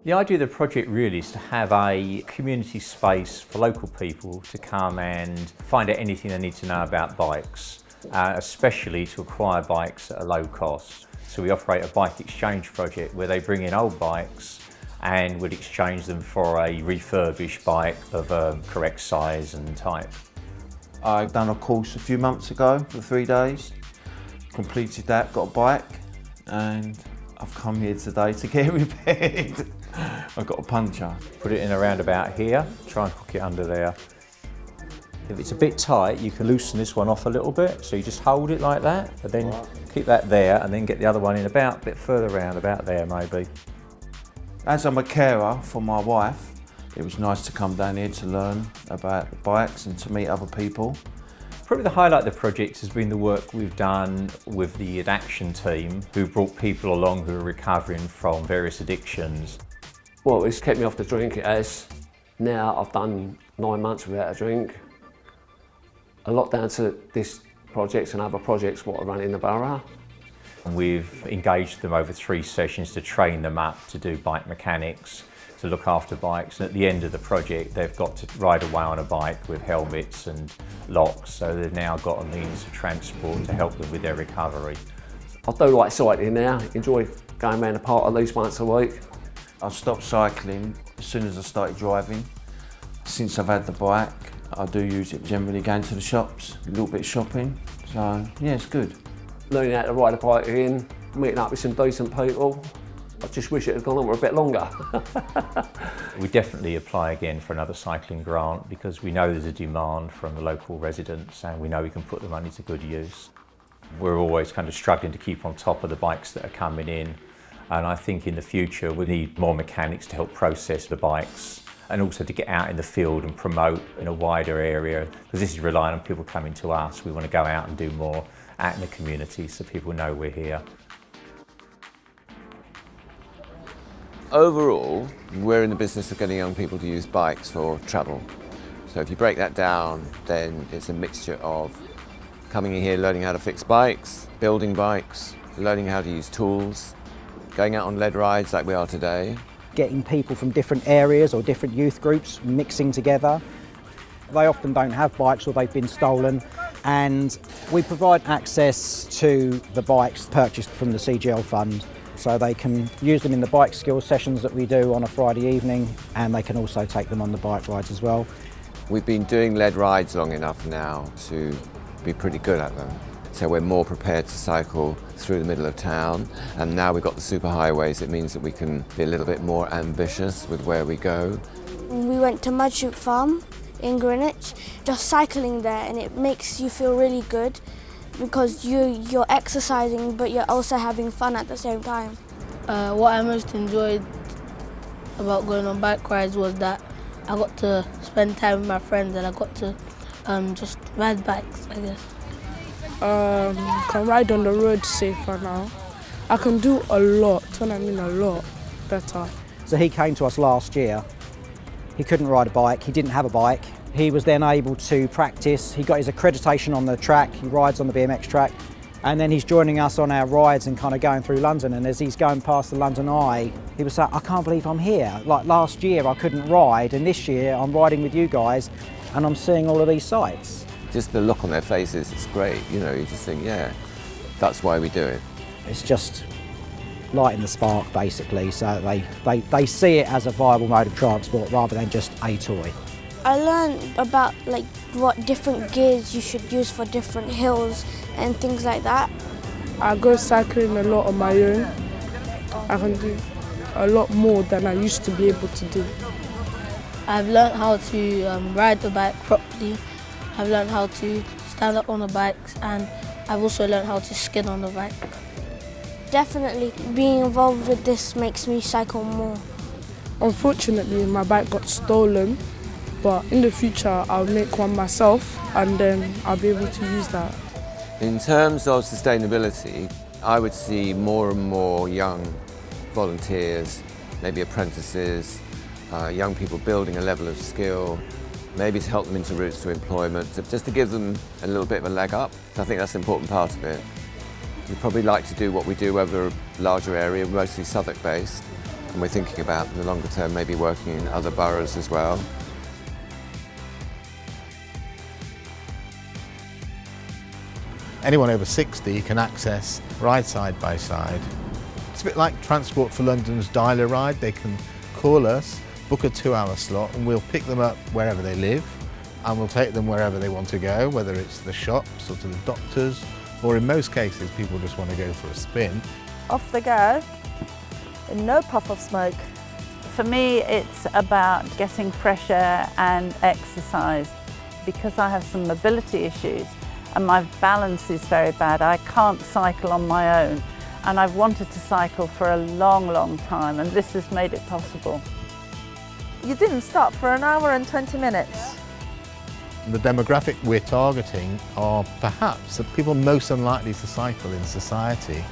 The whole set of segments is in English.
The idea of the project really is to have a community space for local people to come and find out anything they need to know about bikes, especially to acquire bikes at a low cost. So we operate a bike exchange project where they bring in old bikes and would exchange them for a refurbished bike of correct size and type. I've done a course a few months ago for 3 days, completed that, got a bike, and I've come here today to get it repaired. I've got a puncture. Put it in around about here, try and hook it under there. If it's a bit tight, you can loosen this one off a little bit, so you just hold it like that, and then keep that there, and then get the other one in about a bit further around, about there maybe. As I'm a carer for my wife, it was nice to come down here to learn about the bikes and to meet other people. Probably the highlight of the project has been the work we've done with the addiction team, who brought people along who are recovering from various addictions. Well, it's kept me off the drink, it has. Now I've done 9 months without a drink. A lot down to this project and other projects what I run in the borough. We've engaged them over 3 sessions to train them up to do bike mechanics, to look after bikes, and at the end of the project they've got to ride away on a bike with helmets and locks, so they've now got a means of transport to help them with their recovery. I do like cycling now, enjoy going around the park at least once a week. I stopped cycling as soon as I started driving. Since I've had the bike, I do use it generally going to the shops, a little bit of shopping, so yeah, it's good. Learning how to ride a bike again, meeting up with some decent people. I just wish it had gone on for a bit longer. We definitely apply again for another cycling grant because we know there's a demand from the local residents and we know we can put the money to good use. We're always kind of struggling to keep on top of the bikes that are coming in, and I think in the future we need more mechanics to help process the bikes and also to get out in the field and promote in a wider area, because this is relying on people coming to us. We want to go out and do more out in the community so people know we're here. Overall, we're in the business of getting young people to use bikes for travel. So if you break that down, then it's a mixture of coming in here, learning how to fix bikes, building bikes, learning how to use tools, going out on lead rides like we are today. Getting people from different areas or different youth groups mixing together. They often don't have bikes or they've been stolen, and we provide access to the bikes purchased from the CGL fund, so they can use them in the bike skills sessions that we do on a Friday evening, and they can also take them on the bike rides as well. We've been doing lead rides long enough now to be pretty good at them. So we're more prepared to cycle through the middle of town, and now we've got the superhighways. It means that we can be a little bit more ambitious with where we go. We went to Mudshoot Farm in Greenwich, just cycling there, and it makes you feel really good because you're exercising but you're also having fun at the same time. What I most enjoyed about going on bike rides was that I got to spend time with my friends and I got to just ride bikes, I guess. Can ride on the road safer now. I can do a lot, when I mean a lot, better. So he came to us last year. He couldn't ride a bike, he didn't have a bike. He was then able to practice. He got his accreditation on the track, he rides on the BMX track, and then he's joining us on our rides and kind of going through London, and as he's going past the London Eye, he was saying, I can't believe I'm here. Like last year I couldn't ride, and this year I'm riding with you guys and I'm seeing all of these sights. Just the look on their faces, it's great. You know, you just think, yeah, that's why we do it. It's just lighting the spark basically, so they see it as a viable mode of transport rather than just a toy. I learned about what different gears you should use for different hills and things like that. I go cycling a lot on my own. I can do a lot more than I used to be able to do. I've learned how to ride the bike properly. I've learned how to stand up on the bikes, and I've also learned how to skid on the bike. Definitely being involved with this makes me cycle more. Unfortunately, my bike got stolen, but in the future I'll make one myself and then I'll be able to use that. In terms of sustainability, I would see more and more young volunteers, maybe apprentices, young people building a level of skill, maybe to help them into routes to employment, just to give them a little bit of a leg up. So I think that's an important part of it. We'd probably like to do what we do over a larger area, mostly Southwark based, And we're thinking about, in the longer term, maybe working in other boroughs as well. Anyone over 60 can access ride side by side. It's a bit like Transport for London's Dial a Ride. They can call us, book a 2-hour slot, and we'll pick them up wherever they live, and we'll take them wherever they want to go, whether it's the shops or to the doctors, or in most cases people just want to go for a spin. Off they go, and no puff of smoke. For me, it's about getting fresh air and exercise. Because I have some mobility issues and my balance is very bad, I can't cycle on my own. And I've wanted to cycle for a long, long time, and this has made it possible. You didn't stop for an hour and 20 minutes. The demographic we're targeting are perhaps the people most unlikely to cycle in society.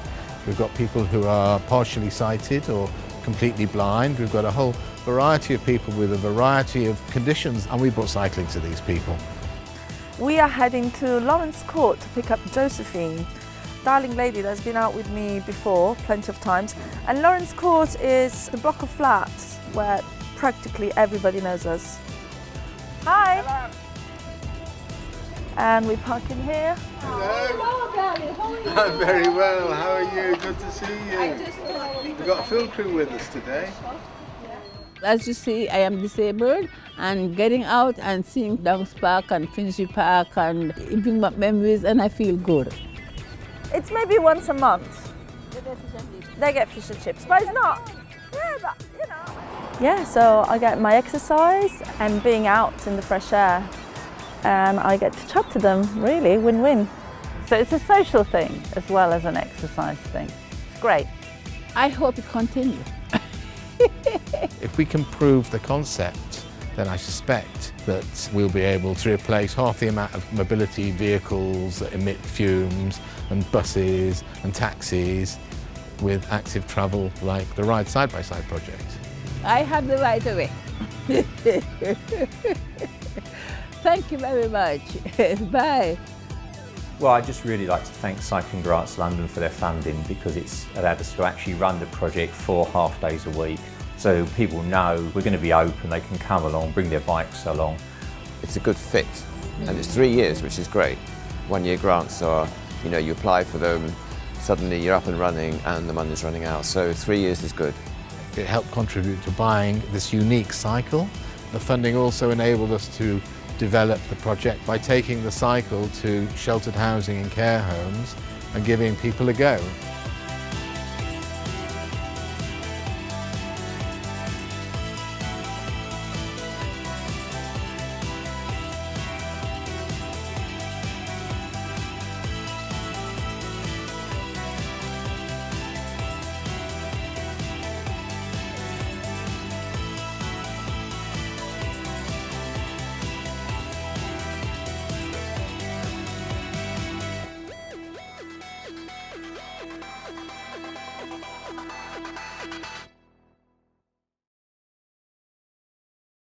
We've got people who are partially sighted or completely blind. We've got a whole variety of people with a variety of conditions, and we brought cycling to these people. We are heading to Lawrence Court to pick up Josephine, darling lady that's been out with me before plenty of times. And Lawrence Court is a block of flats where practically everybody knows us. Hi! Hello. And we park in here. Hello, darling. How are you? I'm very well. How are you? Good to see you. We've got a film crew with us today. As you see, I am disabled, and getting out and seeing Downs Park and Finchley Park and it brings back memories, and I feel good. It's maybe once a month. They get fish and chips, but it's not. Yeah, but you know. Yeah, so I get my exercise and being out in the fresh air, and I get to chat to them. Really, win-win. So it's a social thing as well as an exercise thing. It's great. I hope it continues. If we can prove the concept, then I suspect that we'll be able to replace half the amount of mobility vehicles that emit fumes and buses and taxis with active travel like the Ride Side by Side project. I have the right of way. Thank you very much. Bye. Well, I'd just really like to thank Cycling Grants London for their funding, because it's allowed us to actually run the project 4 half days a week. So people know we're going to be open, they can come along, bring their bikes along. It's a good fit, and it's 3 years, which is great. 1-year grants are, you know, you apply for them, suddenly you're up and running and the money's running out. So 3 years is good. It helped contribute to buying this unique cycle. The funding also enabled us to develop the project by taking the cycle to sheltered housing and care homes and giving people a go.